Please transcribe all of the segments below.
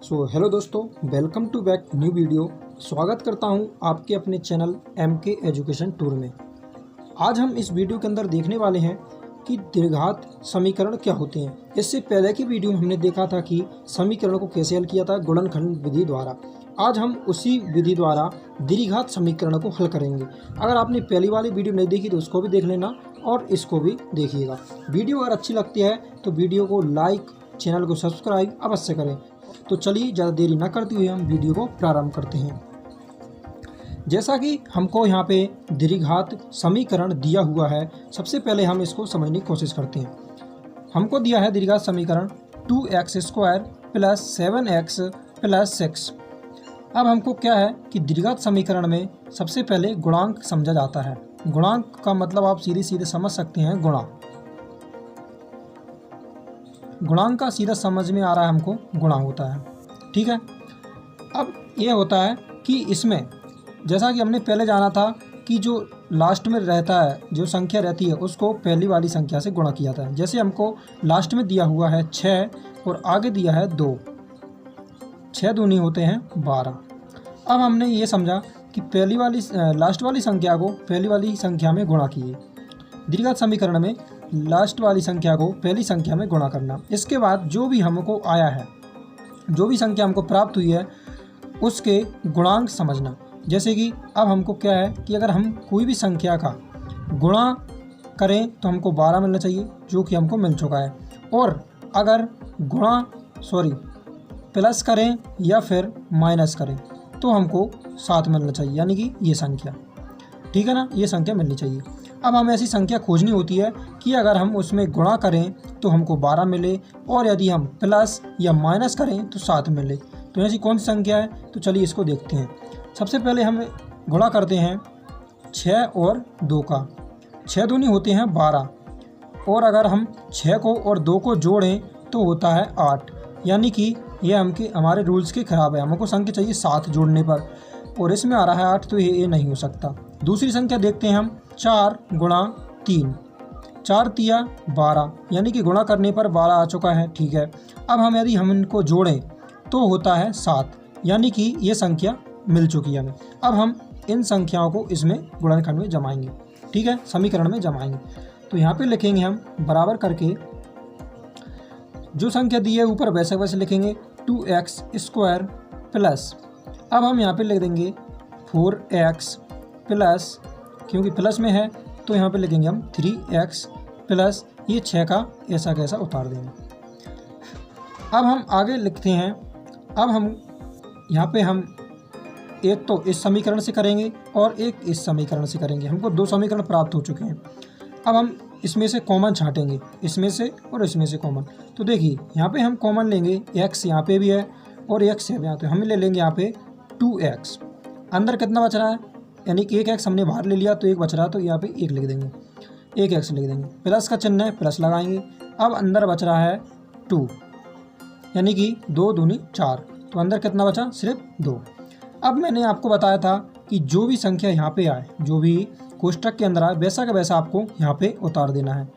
Hello दोस्तों, welcome to back new video. स्वागत करता हूं आपके अपने चैनल MK एजुकेशन टूर में। आज हम इस वीडियो के अंदर देखने वाले हैं कि द्विघात समीकरण क्या होते हैं। इससे पहले की वीडियो में हमने देखा था कि समीकरणों को कैसे हल किया था गुणनखंड विधि द्वारा। आज हम उसी विधि द्वारा द्विघात समीकरण को हल करेंगे। अगर आपने पहली वाली वीडियो नहीं देखी तो उसको भी देख लेना और इसको भी देखिएगा। वीडियो अगर अच्छी लगती है तो वीडियो को लाइक, चैनल को सब्सक्राइब अवश्य करें। तो चलिए ज़्यादा देरी न करते हुए हम वीडियो को प्रारंभ करते हैं। जैसा कि हमको यहाँ पे द्विघात समीकरण दिया हुआ है, सबसे पहले हम इसको समझने की कोशिश करते हैं। हमको दिया है द्विघात समीकरण 2x² + 7x + 6। अब हमको क्या है कि द्विघात समीकरण में सबसे पहले गुणांक समझा जाता है। गुणांक का मतलब आप सीधे सीधे समझ सकते हैं, गुणांक का सीधा समझ में आ रहा है हमको, गुणा होता है। ठीक है। अब ये होता है कि इसमें जैसा कि हमने पहले जाना था कि जो लास्ट में रहता है, जो संख्या रहती है, उसको पहली वाली संख्या से गुणा किया जाता है। जैसे हमको लास्ट में दिया हुआ है 6 और आगे दिया है 2, 6 दूनी होते हैं 12। अब हमने ये समझा कि पहली वाली लास्ट वाली संख्या को पहली वाली संख्या में गुणा किए। द्विघात समीकरण में लास्ट वाली संख्या को पहली संख्या में गुणा करना। इसके बाद जो भी हमको आया है, जो भी संख्या हमको प्राप्त हुई है, उसके गुणांक समझना। जैसे कि अब हमको क्या है कि अगर हम कोई भी संख्या का गुणा करें तो हमको 12 मिलना चाहिए, जो कि हमको मिल चुका है। और अगर प्लस करें या फिर माइनस करें तो हमको 7 मिलना चाहिए, यानी कि ये संख्या, ठीक है ना, ये संख्या मिलनी चाहिए। अब हमें ऐसी संख्या खोजनी होती है कि अगर हम उसमें गुणा करें तो हमको 12 मिले और यदि हम प्लस या माइनस करें तो 7 मिले। तो ऐसी कौन सी संख्या है, तो चलिए इसको देखते हैं। सबसे पहले हम गुणा करते हैं 6 और 2 का। 6 दूनी होते हैं 12 और अगर हम 6 को और 2 को जोड़ें तो होता है 8, यानी कि ये हमारे रूल्स के खिलाफ है। हमको संख्या चाहिए 7 जोड़ने पर और इसमें आ रहा है 8, तो ये नहीं हो सकता। दूसरी संख्या देखते हैं हम, 4 × 3, 4 तिया 12, यानी कि गुणा करने पर 12 आ चुका है। ठीक है। अब यदि हम इनको जोड़ें तो होता है 7, यानी कि ये संख्या मिल चुकी है हमें। अब हम इन संख्याओं को इसमें गुणनखंड में जमाएंगे, ठीक है, समीकरण में जमाएंगे। तो यहाँ पे लिखेंगे हम बराबर करके जो संख्या दी है ऊपर वैसे वैसे लिखेंगे 2x² प्लस, अब हम यहाँ पे लिख देंगे 4x प्लस, क्योंकि प्लस में है तो यहाँ पे लिखेंगे हम 3x प्लस, ये 6 का ऐसा कैसा उतार देंगे। अब हम आगे लिखते हैं। अब हम यहाँ पे हम एक तो इस समीकरण से करेंगे और एक इस समीकरण से करेंगे। हमको 2 समीकरण प्राप्त हो चुके हैं। अब हम इसमें से कॉमन छांटेंगे, इसमें से और इसमें से कॉमन। तो देखिए यहाँ पे हम कॉमन लेंगे, x यहाँ पे भी है और x यहाँ पे, हम ले लेंगे यहाँ पे 2x। अंदर कितना बच रहा है, यानी कि 1x हमने बाहर ले लिया तो 1 बच रहा है, तो यहाँ पे 1 लिख देंगे, 1x लिख देंगे। प्लस का चिन्ह है, प्लस लगाएंगे। अब अंदर बच रहा है 2, यानी कि 2 दूनी 4, तो अंदर कितना बचा, सिर्फ 2। अब मैंने आपको बताया था कि जो भी संख्या यहाँ पे आए, जो भी कोष्टक के अंदर आए, वैसा का वैसा आपको यहाँ पे उतार देना है।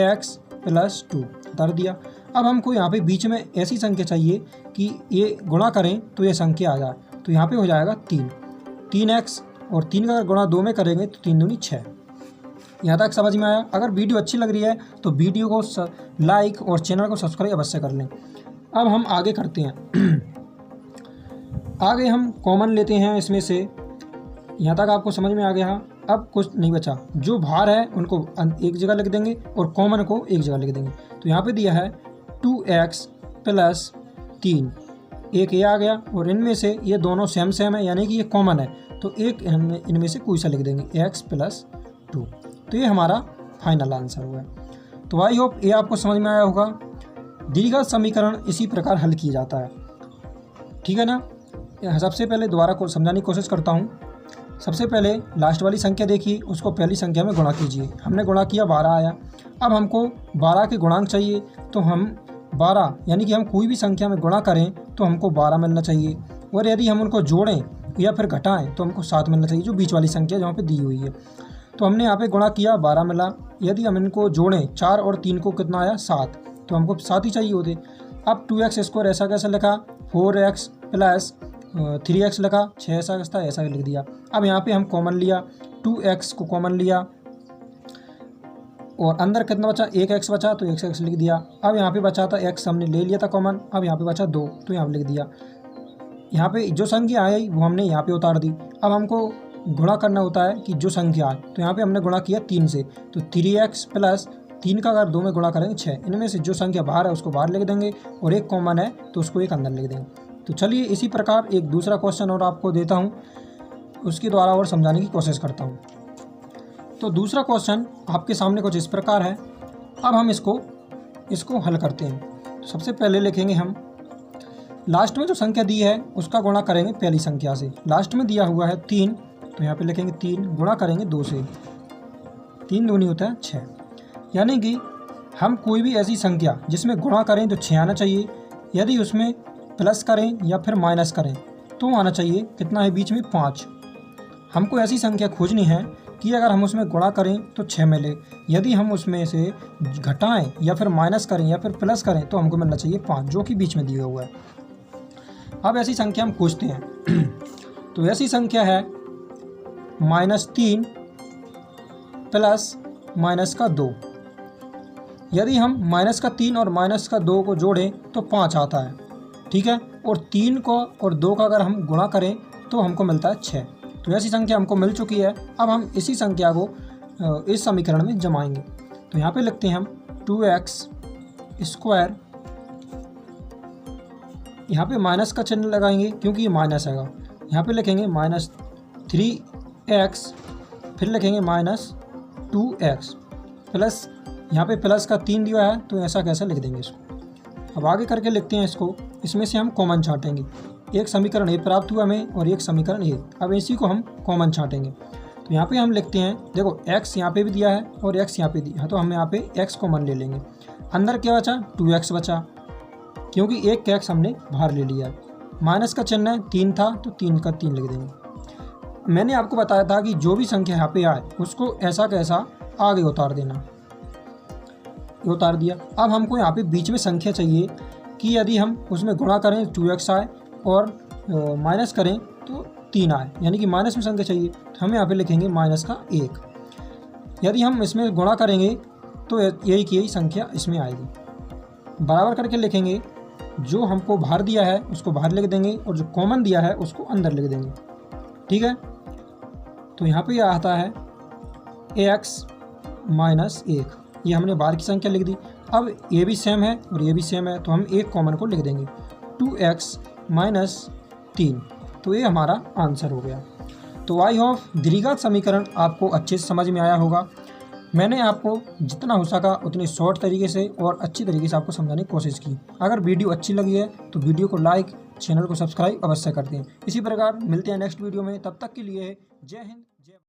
x + 2 उतार दिया। अब हमको यहाँ पे बीच में ऐसी संख्या चाहिए कि ये गुणा करें तो ये संख्या आ जाए, तो यहाँ पे हो जाएगा 3x और 3 का अगर गुणा 2 में करेंगे तो 3 दूनी 6। यहाँ तक समझ में आया। अगर वीडियो अच्छी लग रही है तो वीडियो को लाइक और चैनल को सब्सक्राइब अवश्य कर लें। अब हम आगे करते हैं। आगे हम कॉमन लेते हैं इसमें से। यहाँ तक आपको समझ में आ गया। अब कुछ नहीं बचा, जो भार है उनको एक जगह लिख देंगे और कॉमन को एक जगह लिख देंगे। तो यहाँ पे दिया है 2x + 3, एक ये आ गया और इनमें से ये दोनों सेम है, यानी कि ये कॉमन है, तो एक इनमें से कोई सा लिख देंगे, x + 2। तो ये हमारा फाइनल आंसर हुआ। तो आई होप ये आपको समझ में आया होगा। द्विघात समीकरण इसी प्रकार हल किया जाता है, ठीक है ना। सबसे पहले दोबारा को समझाने की कोशिश करता हूँ। सबसे पहले लास्ट वाली संख्या देखिए, उसको पहली संख्या में गुणा कीजिए। हमने गुणा किया, 12 आया। अब हमको 12 के गुणांक चाहिए, तो हम 12, यानी कि हम कोई भी संख्या में गुणा करें तो हमको 12 मिलना चाहिए, और यदि हम उनको जोड़ें या फिर घटाएं तो हमको 7 मिलना चाहिए, जो बीच वाली संख्या जहाँ पे दी हुई है। तो हमने यहाँ पे गुणा किया, 12 मिला। यदि हम इनको जोड़ें 4 और 3 को कितना आया, 7, तो हमको 7 ही चाहिए होते। अब 2x² ऐसा कैसे लिखा, 4x प्लस 3x लिखा, 6 ऐसा लिख दिया। अब यहाँ पे हम कॉमन लिया, 2x को कॉमन लिया और अंदर कितना बचा, 1x बचा तो 1x लिख दिया। अब यहाँ पे बचा था x हमने ले लिया था कॉमन, अब यहाँ पे बचा 2 तो यहाँ पे लिख दिया। यहाँ पे जो संख्या आई वो हमने यहाँ पे उतार दी। अब हमको गुणा करना होता है कि जो संख्या आए, तो यहाँ पे हमने गुणा किया 3 से, तो 3x प्लस 3 का अगर 2 में गुणा करेंगे 6, इनमें से जो संख्या बाहर है उसको बाहर लिख देंगे और एक कॉमन है तो उसको एक अंदर लिख देंगे। तो चलिए इसी प्रकार एक दूसरा क्वेश्चन और आपको देता हूँ, उसके द्वारा और समझाने की कोशिश करता हूँ। तो दूसरा क्वेश्चन आपके सामने कुछ इस प्रकार है। अब हम इसको हल करते हैं। तो सबसे पहले लिखेंगे हम लास्ट में जो संख्या दी है उसका गुणा करेंगे पहली संख्या से। लास्ट में दिया हुआ है 3, तो यहाँ पे लिखेंगे 3 गुणा करेंगे 2 से, 3 दूनी होता है 6। यानी कि हम कोई भी ऐसी संख्या जिसमें गुणा करें तो 6 आना चाहिए, यदि उसमें प्लस करें या फिर माइनस करें तो आना चाहिए कितना है बीच में 5। हमको ऐसी संख्या खोजनी है कि अगर हम उसमें गुणा करें तो 6 मिले, यदि हम उसमें से घटाएं या फिर माइनस करें या फिर प्लस करें तो हमको मिलना चाहिए 5, जो कि बीच में दिया हुआ है। अब ऐसी संख्या हम खोजते हैं। तो ऐसी संख्या है -3 प्लस -2। यदि हम -3 और -2 को जोड़ें तो 5 आता है, ठीक है। और 3 को और 2 का अगर हम गुणा करें तो हमको मिलता है 6। तो ऐसी संख्या हमको मिल चुकी है। अब हम इसी संख्या को इस समीकरण में जमाएंगे। तो यहाँ पे लिखते हैं हम 2x², यहाँ पे माइनस का चिन्ह लगाएंगे क्योंकि ये माइनस हैगा। यहाँ पे लिखेंगे -3x, फिर लिखेंगे -2x प्लस, यहाँ पे प्लस का 3 दिया है तो ऐसा कैसे लिख देंगे इसको। अब आगे करके लिखते हैं इसको, इसमें से हम कॉमन छाटेंगे। एक समीकरण ए प्राप्त हुआ हमें और एक समीकरण ए, अब इसी को हम कॉमन छाटेंगे। तो यहाँ पे हम लिखते हैं, देखो x यहाँ पे भी दिया है और x यहाँ पे दिया है, तो हम यहाँ पे x कॉमन ले लेंगे। अंदर क्या बचा, 2x बचा, क्योंकि एक x हमने बाहर ले लिया है। माइनस का चिन्ह 3 था तो 3 का 3 लिख देंगे। मैंने आपको बताया था कि जो भी संख्या यहाँ पे आए उसको ऐसा कैसा आगे उतार देना, ये उतार दिया। अब हमको यहाँ पे बीच में संख्या चाहिए कि यदि हम उसमें गुणा करें 2x आए और माइनस करें तो 3 आए, यानी कि माइनस में संख्या चाहिए। तो हम यहाँ पे लिखेंगे -1। यदि हम इसमें गुणा करेंगे तो यही की यही संख्या इसमें आएगी। बराबर करके लिखेंगे, जो हमको बाहर दिया है उसको बाहर लिख देंगे और जो कॉमन दिया है उसको अंदर लिख देंगे, ठीक है। तो यहाँ पे आता है x -1, ये हमने बाहर की संख्या लिख दी। अब ये भी सेम है और ये भी सेम है, तो हम एक कॉमन को लिख देंगे 2x -3, तो ये हमारा आंसर हो गया। तो आई होप द्विघात समीकरण आपको अच्छे से समझ में आया होगा। मैंने आपको जितना हो सका उतनी शॉर्ट तरीके से और अच्छी तरीके से आपको समझाने की कोशिश की। अगर वीडियो अच्छी लगी है तो वीडियो को लाइक, चैनल को सब्सक्राइब अवश्य करते हैं। इसी प्रकार मिलते हैं नेक्स्ट वीडियो में, तब तक के लिए जय हिंद।